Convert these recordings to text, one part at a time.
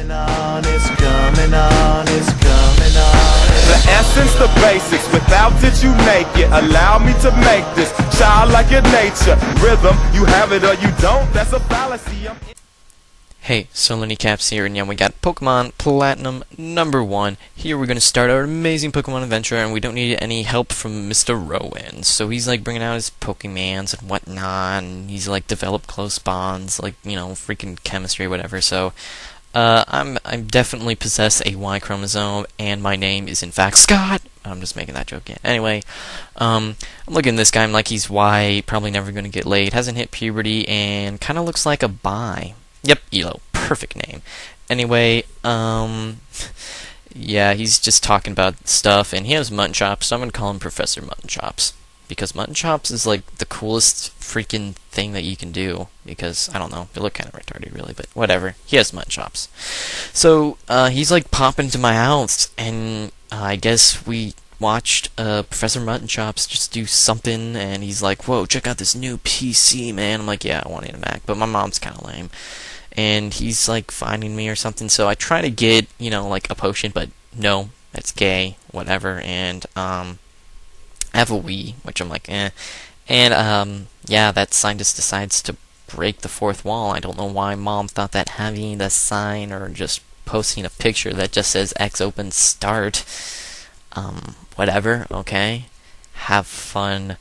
coming on, it's coming on, it's coming on. The essence, the basics, without it you make it. Allow me to make this childlike in nature. Rhythm, you have it or you don't, that's a fallacy. Hey, so many caps here, and yeah, we got Pokemon Platinum #1. Here we're going to start our amazing Pokemon adventure, and we don't need any help from Mr. Rowan. So he's like bringing out his Pokemans and whatnot, and he's like developed close bonds, like, you know, freaking chemistry or whatever. So I definitely possess a Y chromosome, and my name is in fact Scott. I'm just making that joke, yeah. Anyway, I'm looking at this guy, I'm like, he's Y, probably never going to get laid, hasn't hit puberty, and kind of looks like a bi. Yep, Elo. Perfect name. Anyway, yeah, he's just talking about stuff, and he has Mutton-chops, so I'm gonna call him Professor Mutton-chops. Because Mutton-chops is, like, the coolest freaking thing that you can do. Because, I don't know, they look kind of retarded, really, but whatever. He has Mutton-chops. So, he's, like, popping into my house, and I guess we watched Professor Mutton-chops just do something, and he's like, whoa, check out this new PC, man. I'm like, yeah, I want a Mac, but my mom's kind of lame. And he's like finding me or something, so I try to get, you know, like a potion, but no, that's gay, whatever. And I have a Wii, which I'm like, eh. And yeah, that scientist decides to break the fourth wall. I don't know why Mom thought that having the sign or just posting a picture that just says X open start, whatever, okay, have fun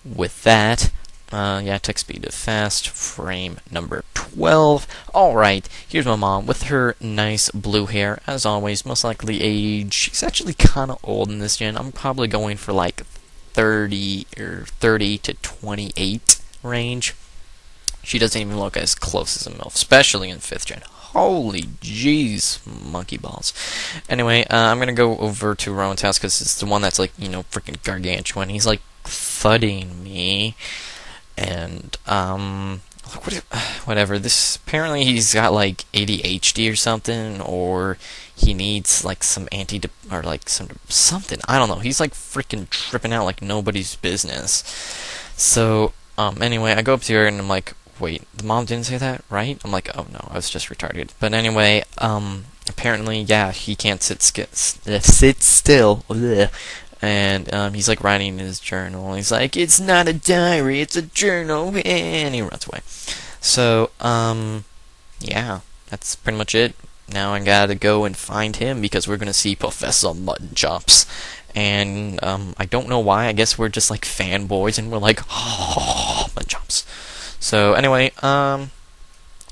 with that. Yeah, text speed to fast, frame number 12. Alright, here's my mom with her nice blue hair, as always, most likely age. She's actually kind of old in this gen. I'm probably going for like 30 or 30 to 28 range. She doesn't even look as close as a MILF, especially in 5th gen. Holy jeez, monkey balls. Anyway, I'm gonna go over to Rowan's house because it's the one that's like, you know, freaking gargantuan. He's like thudding me. And, whatever, this, apparently he's got, like, ADHD or something, or he needs, like, some or, like, something, I don't know, he's, like, freaking tripping out like nobody's business. So, anyway, I go up to her, and I'm like, wait, the mom didn't say that, right? I'm like, oh, no, I was just retarded. But anyway, apparently, yeah, he can't sit still. Ugh. And he's like writing in his journal. He's like, it's not a diary, it's a journal, and he runs away. So, yeah, that's pretty much it. Now I gotta go and find him because we're gonna see Professor Mutton-chops. And I don't know why. I guess we're just like fanboys, and we're like, oh, Mutton-chops. So anyway,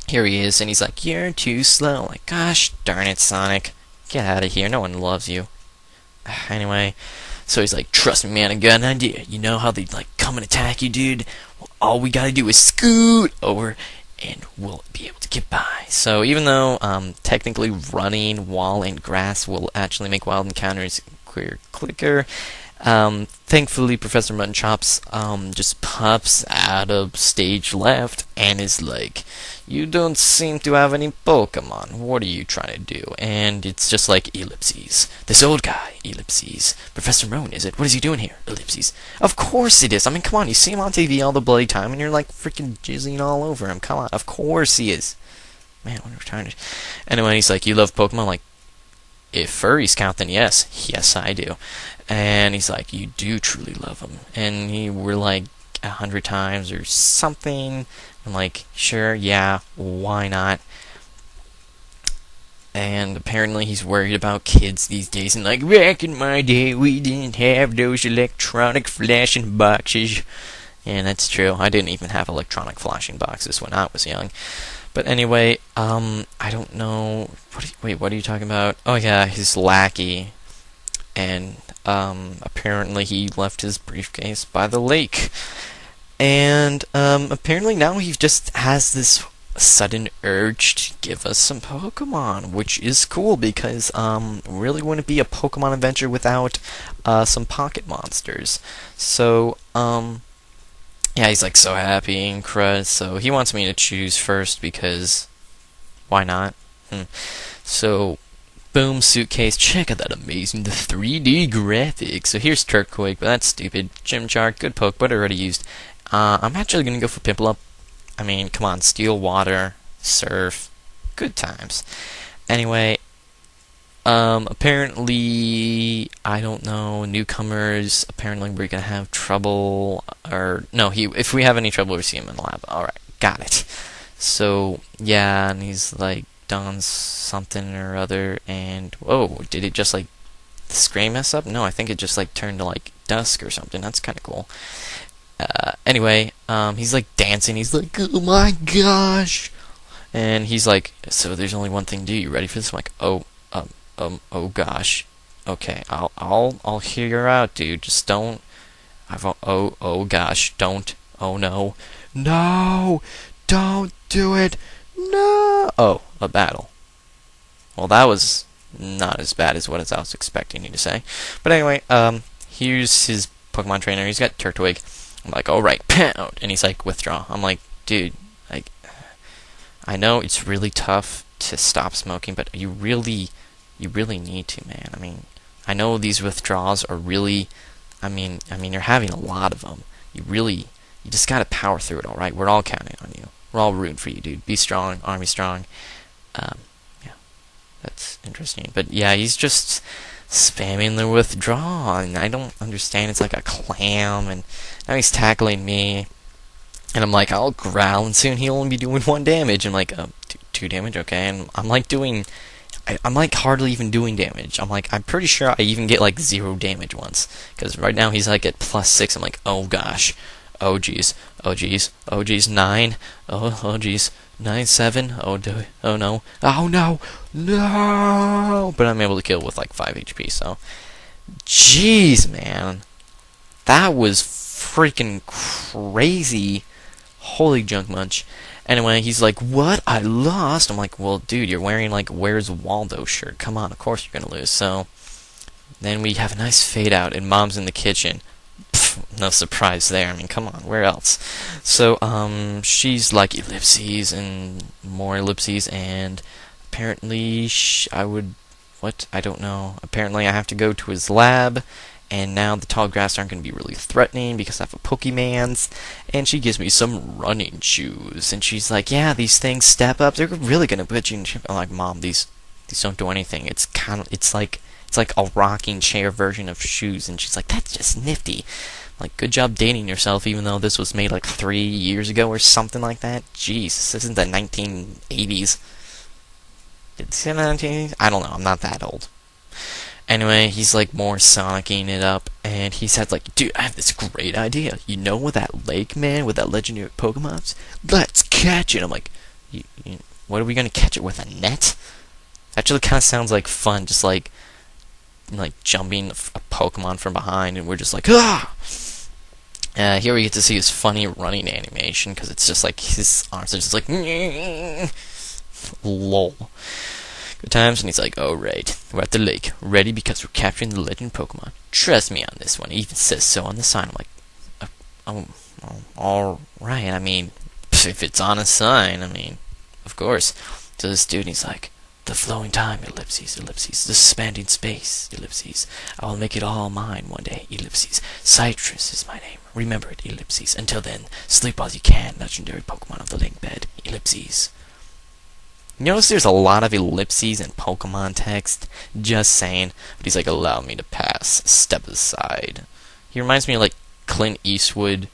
here he is, and he's like, you're too slow. Like, gosh darn it, Sonic, get out of here. No one loves you. Anyway. So he's like, trust me, man, I got an idea. You know how they, like, come and attack you, dude? Well, all we gotta do is scoot over, and we'll be able to get by. So even though, technically running, wall, and grass will actually make wild encounters quicker, thankfully Professor Mutton-chops, just pops out of stage left, and is like, you don't seem to have any Pokemon. What are you trying to do? And it's just like, ellipses. This old guy, ellipses. Professor Rowan, is it? What is he doing here? Ellipses. Of course it is. I mean, come on, you see him on TV all the bloody time, and you're like freaking jizzing all over him. Come on, of course he is. Man, what are we trying to... Anyway, he's like, you love Pokemon? Like, if furries count, then yes. Yes, I do. And he's like, you do truly love them. And we're like 100 times or something. I'm like, sure, yeah, why not? And apparently he's worried about kids these days. And like, back in my day, we didn't have those electronic flashing boxes. And that's true. I didn't even have electronic flashing boxes when I was young. But anyway, I don't know. What are you talking about? Oh yeah, his lackey. And apparently he left his briefcase by the lake. And apparently now he just has this sudden urge to give us some Pokemon, which is cool because really wouldn't be a Pokemon adventure without some pocket monsters. So yeah, he's like so happy and crud. So he wants me to choose first because why not? So boom, suitcase. Check out that amazing 3D graphics. So here's Turtwig, but that's stupid. Chimchar, good poke, but already used. I'm actually gonna go for Piplup. I mean, come on, Steel Water, Surf, good times. Anyway, apparently, I don't know, newcomers, apparently we're gonna have trouble, or, no, if we have any trouble, we see him in the lab. Alright, got it. So, yeah, and he's like, done something or other, and, whoa, did it just, like, the screen mess up? No, I think it just, like, turned to, like, dusk or something. That's kind of cool. Anyway, he's, like, dancing. He's like, oh my gosh! And he's like, so there's only one thing to do. You ready for this? I'm like, oh gosh. Okay, I'll hear you out, dude. Just don't. Oh gosh, don't. Oh no. No! Don't do it! No! Oh, a battle. Well, that was not as bad as what I was expecting you to say. But anyway, here's his Pokemon trainer. He's got Turtwig. I'm like, alright, pound! And he's like, withdraw. I'm like, dude, like, I know it's really tough to stop smoking, but you really need to, man. I mean, I know these withdrawals are really, I mean, you're having a lot of them. You just gotta power through it, alright? We're all counting on you. We're all rooting for you, dude. Be strong, army strong. Yeah, that's interesting. But yeah, he's just spamming the withdrawal, and I don't understand. It's like a clam, and now he's tackling me. And I'm like, I'll growl, and soon he'll only be doing 1 damage. I'm like, two damage, okay. And I'm like I'm like hardly even doing damage. I'm like, I'm pretty sure I even get like 0 damage once. Because right now he's like at +6. I'm like, oh gosh. Oh geez. Oh geez. Oh geez. 9. Oh geez. 9, 7. Oh no. Oh no. No. But I'm able to kill with like 5 HP, so. Jeez, man. That was freaking crazy. Holy junk munch. Anyway, he's like, what? I lost? I'm like, well, dude, you're wearing, like, Where's Waldo shirt. Come on, of course you're gonna lose. So, then we have a nice fade out, and Mom's in the kitchen. Pfft, no surprise there. I mean, come on, where else? So, she's like, ellipses, and more ellipses, and apparently, what? I don't know. Apparently, I have to go to his lab, and now the tall grass aren't going to be really threatening because I have a Pokemans. And she gives me some running shoes. And she's like, yeah, these things step up. They're really going to put you in shape. I'm like, Mom, these don't do anything. It's like a rocking chair version of shoes. And she's like, that's just nifty. I'm like, good job dating yourself, even though this was made like 3 years ago or something like that. Jeez, this isn't the 1980s. Did it say 1980s? I don't know. I'm not that old. Anyway, he's like more Sonicking it up, and he said like, dude, I have this great idea. You know with that lake, man, with that legendary Pokemons? Let's catch it. I'm like, what are we gonna catch it with, a net? Actually kind of sounds like fun, just like jumping a Pokemon from behind, and we're just like, ah! Here we get to see his funny running animation, because it's just like, his arms are just like, lol. Good times, and he's like, alright, we're at the lake, ready because we're capturing the legend Pokemon. Trust me on this one, it even says so on the sign. I'm like, alright, I mean, if it's on a sign, I mean, of course. So this dude, he's like, the flowing time, ellipses, ellipses, the expanding space, ellipses. I will make it all mine one day, ellipses. Citrus is my name, remember it, ellipses. Until then, sleep as you can, legendary Pokemon of the lake bed, ellipses. You notice there's a lot of ellipses in Pokemon text? Just saying. But he's like, allow me to pass. Step aside. He reminds me of like Clint Eastwood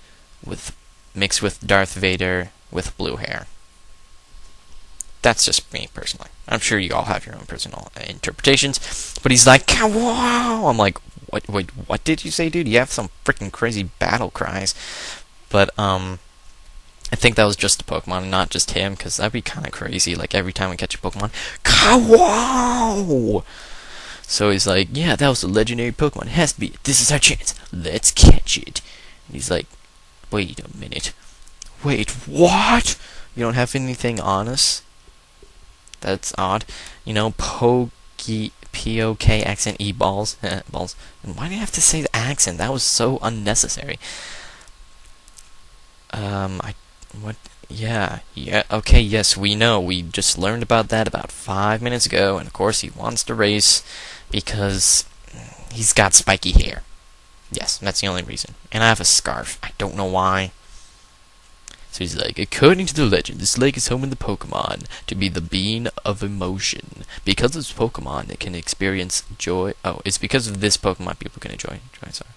mixed with Darth Vader with blue hair. That's just me, personally. I'm sure you all have your own personal interpretations. But he's like, wow! I'm like, what did you say, dude? You have some freaking crazy battle cries. But, I think that was just the Pokemon and not just him, because that'd be kind of crazy, like every time we catch a Pokemon, Kawow! So he's like, yeah, that was a legendary Pokemon, it has to be, this is our chance, let's catch it. And he's like, wait a minute, wait, what? You don't have anything on us? That's odd. You know, P-O-K accent E-balls, balls. And why do you have to say the accent? That was so unnecessary. What? Yeah, okay, yes, we know. We just learned about that about 5 minutes ago, and of course he wants to race because he's got spiky hair. Yes, that's the only reason. And I have a scarf. I don't know why. So he's like, according to the legend, this lake is home in the Pokemon to be the being of emotion. Because of this Pokemon, it can experience joy. Oh, it's because of this Pokemon people can enjoy. Sorry.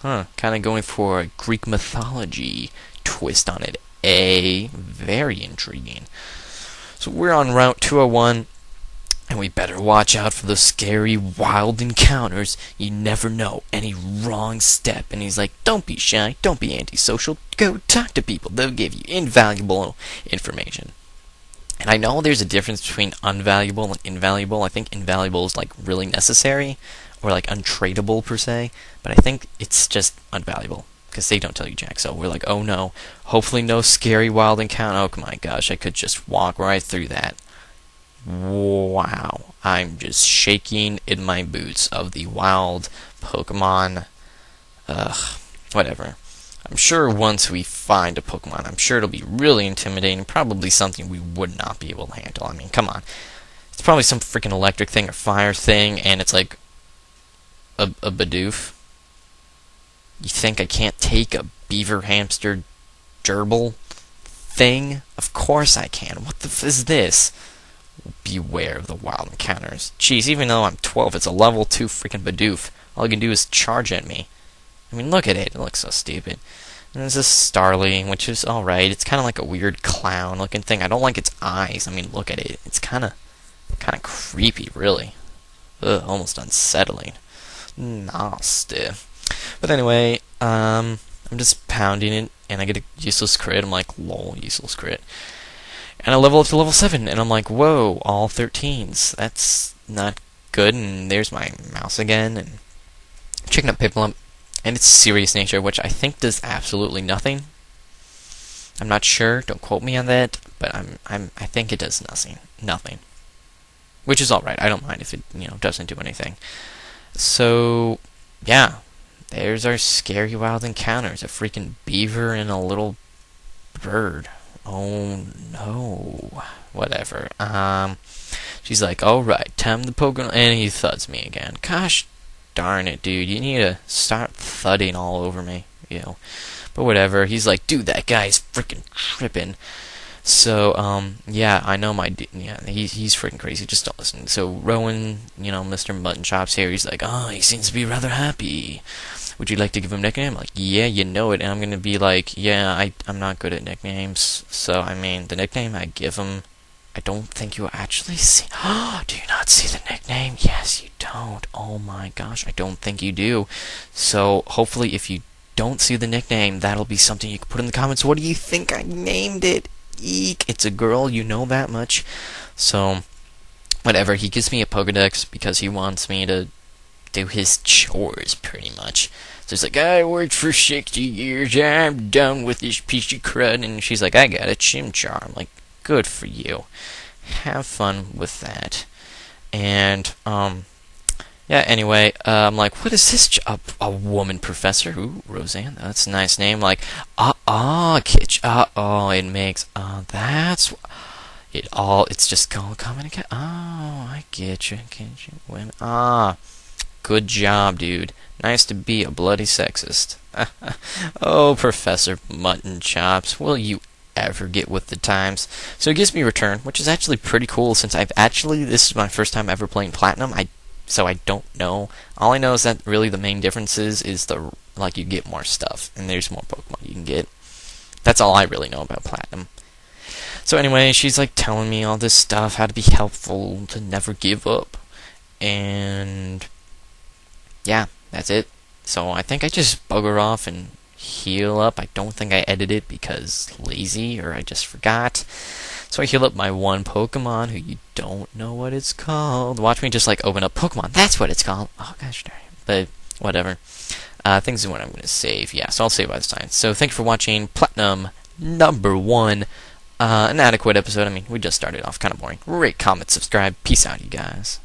Huh, kind of going for a Greek mythology twist on it. Very intriguing. So we're on Route 201, and we better watch out for those scary, wild encounters. You never know, any wrong step. And he's like, don't be shy, don't be antisocial, go talk to people. They'll give you invaluable information. And I know there's a difference between unvaluable and invaluable. I think invaluable is like really necessary, or like untradeable per se, but I think it's just unvaluable, because they don't tell you jack. So we're like, oh no, hopefully no scary wild encounter. Oh my gosh, I could just walk right through that. Wow, I'm just shaking in my boots of the wild Pokemon. Whatever. I'm sure once we find a Pokemon, I'm sure it'll be really intimidating, probably something we would not be able to handle. I mean, come on. It's probably some freaking electric thing or fire thing, and it's like a Bidoof. You think I can't take a beaver, hamster, gerbil thing? Of course I can. What the f is this? Beware of the wild encounters. Jeez, even though I'm 12, it's a level 2 freaking Bidoof. All you can do is charge at me. I mean, look at it. It looks so stupid. And there's this Starly, which is alright. It's kind of like a weird clown-looking thing. I don't like its eyes. I mean, look at it. It's kind of creepy, really. Ugh, almost unsettling. Nasty. But anyway, I'm just pounding it, and I get a useless crit. I'm like, lol, useless crit. And I level up to level 7, and I'm like, whoa, all 13s. That's not good. And there's my mouse again, and checking up Piplup, and its serious nature, which I think does absolutely nothing. I'm not sure. Don't quote me on that, but I think it does nothing. Which is all right. I don't mind if it doesn't do anything. So yeah, there's our scary wild encounters. A freaking beaver and a little bird. Oh no. Whatever. She's like, alright, time the Pokemon, and he thuds me again. Gosh darn it, dude. You need to start thudding all over me. But whatever. He's like, dude, that guy's freaking tripping. So, yeah, I know he's freaking crazy, just don't listen. So, Rowan, Mr. Mutton-chops here, he's like, oh, he seems to be rather happy. Would you like to give him a nickname? Like, yeah, you know it. And I'm gonna be like, yeah, I'm not good at nicknames. So, I mean, the nickname I give him, I don't think you actually see. Oh, do you not see the nickname? Yes, you don't. Oh my gosh, I don't think you do. So, hopefully, if you don't see the nickname, that'll be something you can put in the comments. What do you think I named it? Eek, it's a girl, you know that much. So, whatever, he gives me a Pokedex because he wants me to do his chores, pretty much. So he's like, I worked for 60 years, I'm done with this piece of crud, and she's like, I got a Chimchar. I'm like, good for you. Have fun with that. And, yeah, anyway, I'm like, what is this job? A woman professor? Ooh, Roseanne, that's a nice name. Like, Kitch, it makes, that's, it's just coming again. Oh, I get you, women. Good job, dude. Nice to be a bloody sexist. Oh, Professor Mutton-chops, will you ever get with the times? So it gives me Return, which is actually pretty cool, since this is my first time ever playing Platinum. So I don't know. All I know is that really the main difference is you get more stuff, and there's more Pokemon you can get. That's all I really know about Platinum. So anyway, she's like telling me all this stuff, how to be helpful, to never give up. And yeah, that's it. So I think I just bugger off and heal up. I don't think I edited it because lazy, or I just forgot. So I heal up my one Pokemon who you don't know what it's called. Watch me just like open up Pokemon. That's what it's called. Oh gosh darn it. But whatever. Things is what I'm going to save. Yeah, so I'll save by this time. So thanks for watching Platinum #1. An adequate episode. I mean, we just started off kind of boring. Rate, comment, subscribe. Peace out, you guys.